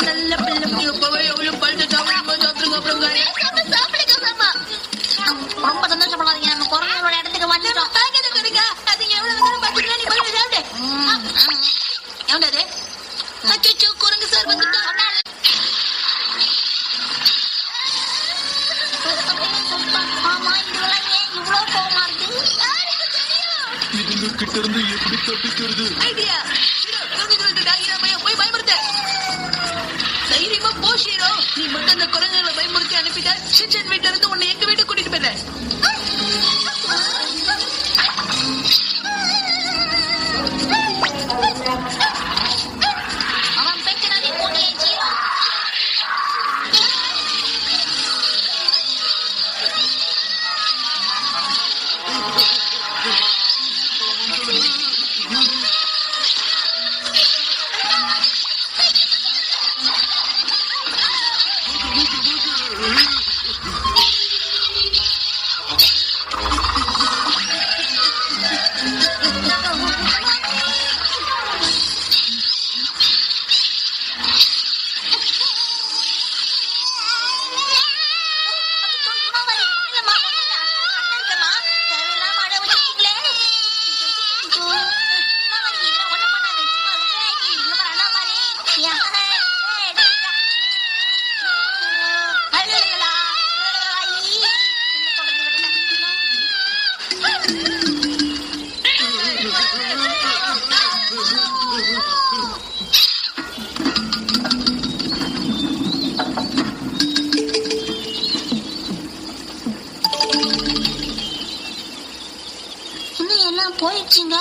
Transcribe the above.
நல்ல பிள்ளை எப்பவே எவ்வளவு பழுத்து சாப்பிடுங்க அப்புறம் சாப்பிடுங்க சாமா. ரொம்ப சந்தோஷப்படாதீங்க, நம்ம குரங்களோட இடத்துக்கு வந்துட்டோம். அது எவ்வளவு நேரம் பாத்துக்கலாம், நீ போய் சாப்பிடு. எவ்வளவு அச்சோ குரங்கு சார் வந்துட்டோம். ஆமா, இதெல்லாம் ஏன் இவ்வளவு கோவமா இருக்கு? இதுங்க கிட்ட இருந்து எப்படி தப்பிக்கிறது? ஐடியா, போய் பயமுறுத்த தைரியமா போ ஷீரோ. நீ மட்டும் அந்த குரங்குகளை பயமுறுத்தி அனுப்பிட்டா சின்சன் வீட்டுல இருந்து உன்னை எங்க வீட்டுக்கு கூட்டிட்டு போயிடுறேன். அவன் பெற்றனே போனியே ஜீரோ. இன்னும் எல்லாம் போயிடுச்சுங்க.